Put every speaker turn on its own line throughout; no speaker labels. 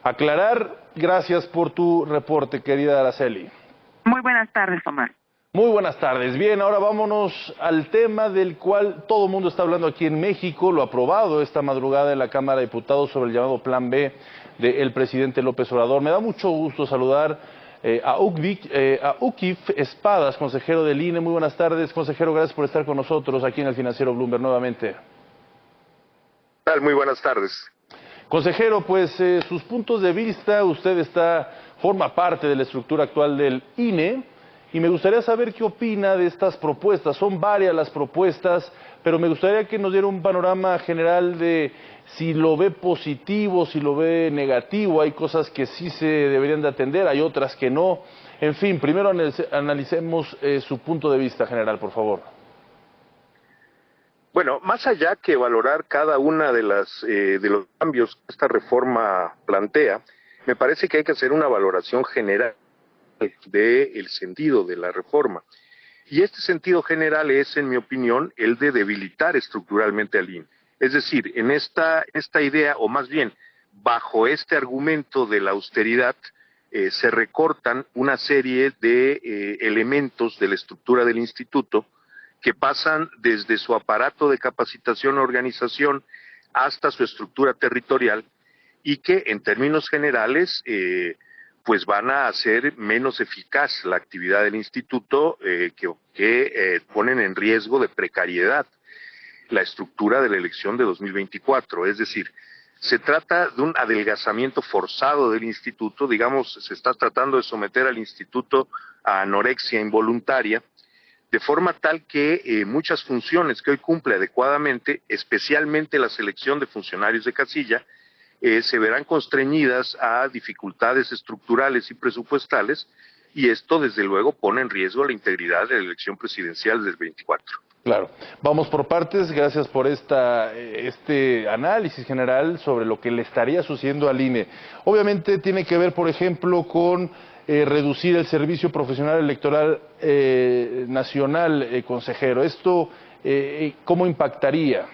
aclarar. Gracias por tu reporte, querida Araceli.
Muy buenas tardes, Omar.
Muy buenas tardes. Bien, ahora vámonos al tema del cual todo el mundo está hablando aquí en México, lo aprobado esta madrugada en la Cámara de Diputados sobre el llamado Plan B del presidente López Obrador. Me da mucho gusto saludar a Ukif Espadas, consejero del INE. Muy buenas tardes, consejero, gracias por estar con nosotros aquí en el Financiero Bloomberg nuevamente.
¿Qué tal? Muy buenas tardes.
Consejero, pues sus puntos de vista, usted forma parte de la estructura actual del INE, y me gustaría saber qué opina de estas propuestas. Son varias las propuestas, pero me gustaría que nos diera un panorama general de si lo ve positivo, si lo ve negativo. Hay cosas que sí se deberían de atender, hay otras que no. En fin, primero analicemos su punto de vista general, por favor.
Bueno, más allá que valorar cada una de los cambios que esta reforma plantea, me parece que hay que hacer una valoración general del sentido de la reforma. Y este sentido general es, en mi opinión, el de debilitar estructuralmente al INE. Es decir, en esta idea, o más bien, bajo este argumento de la austeridad, se recortan una serie de elementos de la estructura del instituto que pasan desde su aparato de capacitación o organización hasta su estructura territorial y que en términos generales pues van a hacer menos eficaz la actividad del instituto, que ponen en riesgo de precariedad la estructura de la elección de 2024. Es decir, se trata de un adelgazamiento forzado del instituto. Digamos, se está tratando de someter al instituto a anorexia involuntaria, de forma tal que muchas funciones que hoy cumple adecuadamente, especialmente la selección de funcionarios de casilla, se verán constreñidas a dificultades estructurales y presupuestales, y esto desde luego pone en riesgo la integridad de la elección presidencial del 24.
Claro. Vamos por partes. Gracias por este análisis general sobre lo que le estaría sucediendo al INE. Obviamente tiene que ver, por ejemplo, con reducir el servicio profesional electoral nacional, consejero. ¿Esto cómo impactaría?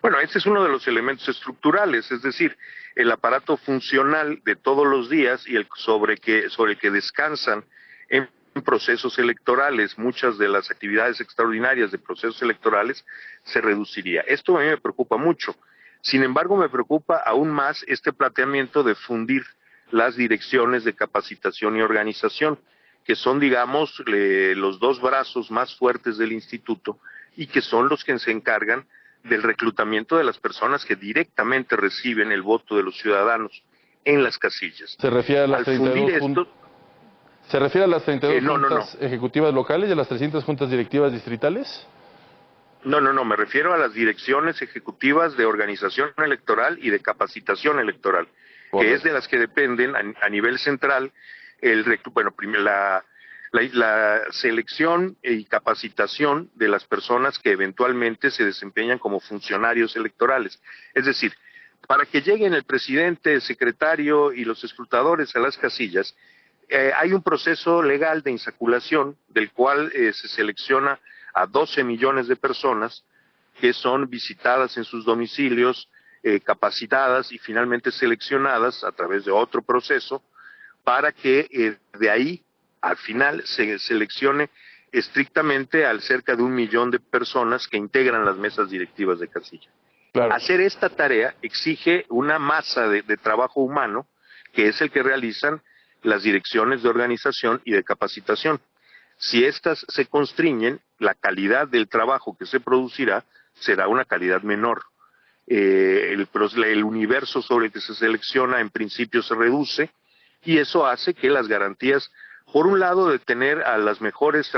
Bueno, este es uno de los elementos estructurales, es decir, el aparato funcional de todos los días y sobre el que descansan en procesos electorales, muchas de las actividades extraordinarias de procesos electorales se reduciría. Esto a mí me preocupa mucho. Sin embargo, me preocupa aún más este planteamiento de fundir las direcciones de capacitación y organización, que son, digamos, los dos brazos más fuertes del instituto y que son los que se encargan del reclutamiento de las personas que directamente reciben el voto de los ciudadanos en las casillas.
¿Se refiere a las 32 ¿Se refiere a las 32 juntas ejecutivas locales y a las 300 juntas directivas distritales?
No, me refiero a las direcciones ejecutivas de organización electoral y de capacitación electoral, que es de las que dependen a nivel central la selección y capacitación de las personas que eventualmente se desempeñan como funcionarios electorales. Es decir, para que lleguen el presidente, el secretario y los escrutadores a las casillas, hay un proceso legal de insaculación del cual se selecciona a 12 millones de personas que son visitadas en sus domicilios, capacitadas y finalmente seleccionadas a través de otro proceso para que de ahí al final se seleccione estrictamente al cerca de 1 millón de personas que integran las mesas directivas de casilla. Claro. Hacer esta tarea exige una masa de trabajo humano que es el que realizan las direcciones de organización y de capacitación. Si éstas se constriñen, la calidad del trabajo que se producirá será una calidad menor. El universo sobre el que se selecciona en principio se reduce y eso hace que las garantías, por un lado, de tener a los mejores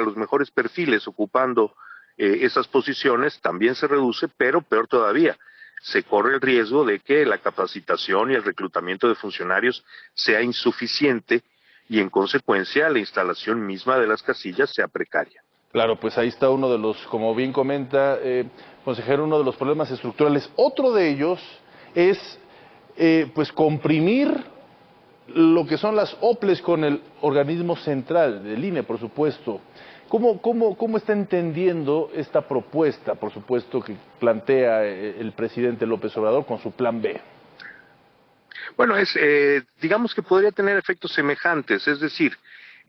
perfiles ocupando esas posiciones también se reduce, pero peor todavía, se corre el riesgo de que la capacitación y el reclutamiento de funcionarios sea insuficiente y en consecuencia la instalación misma de las casillas sea precaria.
Claro, pues ahí está uno de los, como bien comenta, consejero, uno de los problemas estructurales. Otro de ellos es pues comprimir lo que son las OPLES con el organismo central del INE, por supuesto. ¿Cómo está entendiendo esta propuesta, por supuesto, que plantea el presidente López Obrador con su plan B?
Bueno, digamos que podría tener efectos semejantes, es decir,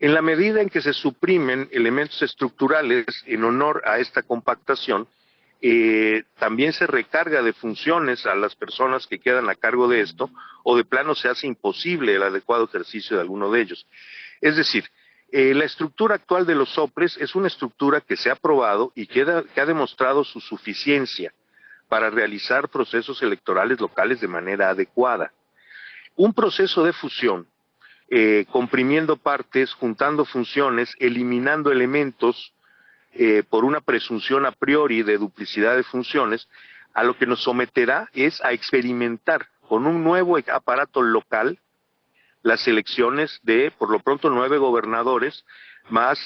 en la medida en que se suprimen elementos estructurales en honor a esta compactación, también se recarga de funciones a las personas que quedan a cargo de esto, o de plano se hace imposible el adecuado ejercicio de alguno de ellos. Es decir, la estructura actual de los soples es una estructura que se ha probado y que ha demostrado su suficiencia para realizar procesos electorales locales de manera adecuada. Un proceso de fusión, comprimiendo partes, juntando funciones, eliminando elementos por una presunción a priori de duplicidad de funciones, a lo que nos someterá es a experimentar con un nuevo aparato local las elecciones de, por lo pronto, 9 gobernadores, más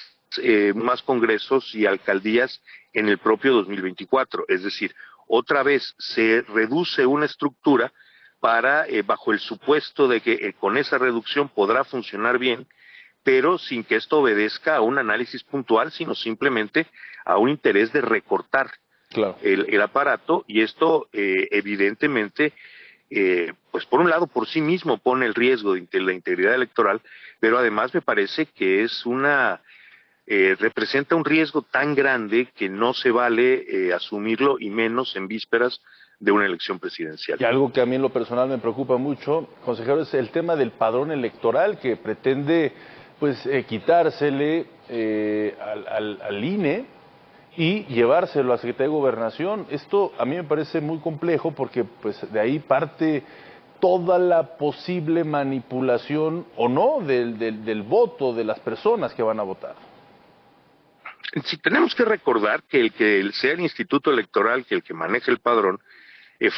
congresos y alcaldías en el propio 2024. Es decir, otra vez se reduce una estructura para, bajo el supuesto de que con esa reducción podrá funcionar bien, pero sin que esto obedezca a un análisis puntual, sino simplemente a un interés de recortar el aparato, y esto evidentemente, pues por un lado por sí mismo pone el riesgo de la integridad electoral, pero además me parece que es representa un riesgo tan grande que no se vale asumirlo, y menos en vísperas de una elección presidencial.
Y algo que a mí en lo personal me preocupa mucho, consejero, es el tema del padrón electoral que pretende quitársele al INE y llevárselo a Secretaría de Gobernación. Esto a mí me parece muy complejo porque de ahí parte toda la posible manipulación o no del voto de las personas que van a votar.
Sí, tenemos que recordar que sea el Instituto Electoral que el que maneja el padrón,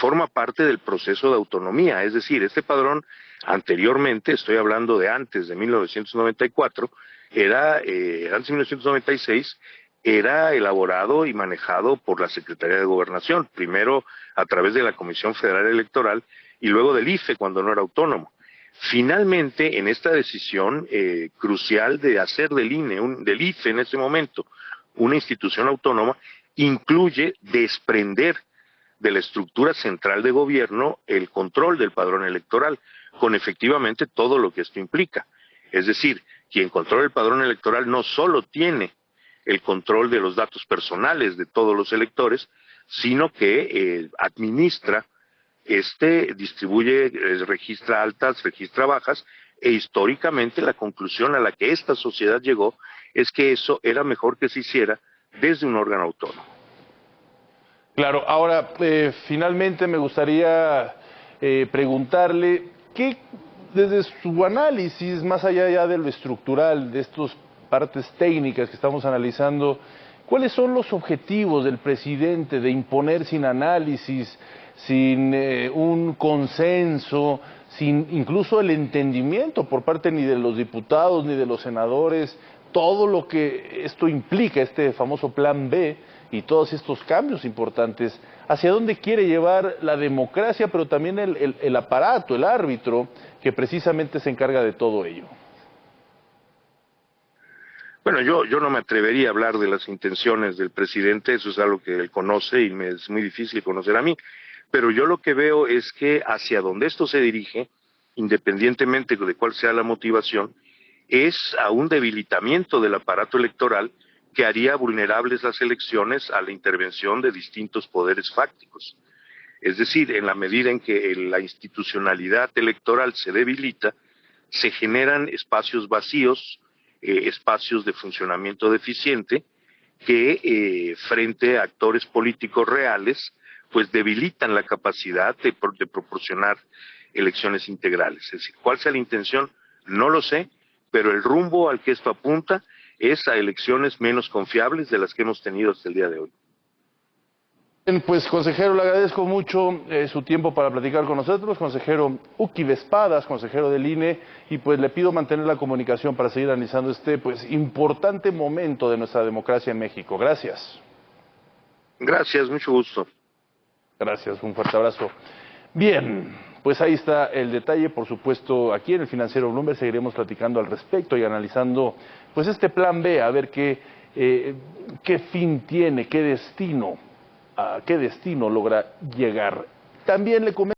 forma parte del proceso de autonomía. Es decir, este padrón anteriormente, estoy hablando de antes de 1994, antes de 1996, era elaborado y manejado por la Secretaría de Gobernación, primero a través de la Comisión Federal Electoral y luego del IFE cuando no era autónomo. Finalmente, en esta decisión crucial de hacer del IFE en ese momento, una institución autónoma, incluye desprender de la estructura central de gobierno el control del padrón electoral, con efectivamente todo lo que esto implica. Es decir, quien controla el padrón electoral no solo tiene el control de los datos personales de todos los electores, sino que administra, distribuye, registra altas, registra bajas, e históricamente la conclusión a la que esta sociedad llegó es que eso era mejor que se hiciera desde un órgano autónomo.
Claro, ahora finalmente me gustaría preguntarle, desde su análisis, más allá ya de lo estructural, de estas partes técnicas que estamos analizando, ¿cuáles son los objetivos del presidente de imponer sin análisis, sin un consenso, sin incluso el entendimiento por parte ni de los diputados ni de los senadores, todo lo que esto implica, este famoso plan B y todos estos cambios importantes? ¿Hacia dónde quiere llevar la democracia, pero también el aparato, el árbitro, que precisamente se encarga de todo ello?
Bueno, yo no me atrevería a hablar de las intenciones del presidente, eso es algo que él conoce y me es muy difícil conocer a mí, pero yo lo que veo es que hacia donde esto se dirige, independientemente de cuál sea la motivación, es a un debilitamiento del aparato electoral que haría vulnerables las elecciones a la intervención de distintos poderes fácticos. Es decir, en la medida en que la institucionalidad electoral se debilita, se generan espacios vacíos, espacios de funcionamiento deficiente, que frente a actores políticos reales, pues debilitan la capacidad de proporcionar elecciones integrales. Es decir, ¿cuál sea la intención? No lo sé, pero el rumbo al que esto apunta es a elecciones menos confiables de las que hemos tenido hasta el día de hoy.
Bien, pues consejero, le agradezco mucho su tiempo para platicar con nosotros, consejero Uki Vespadas, consejero del INE, y pues le pido mantener la comunicación para seguir analizando este importante momento de nuestra democracia en México. Gracias.
Gracias, mucho gusto.
Gracias, un fuerte abrazo. Bien, pues ahí está el detalle. Por supuesto, aquí en el Financiero Bloomberg seguiremos platicando al respecto y analizando pues este plan B, a ver qué fin tiene, a qué destino logra llegar. También le comento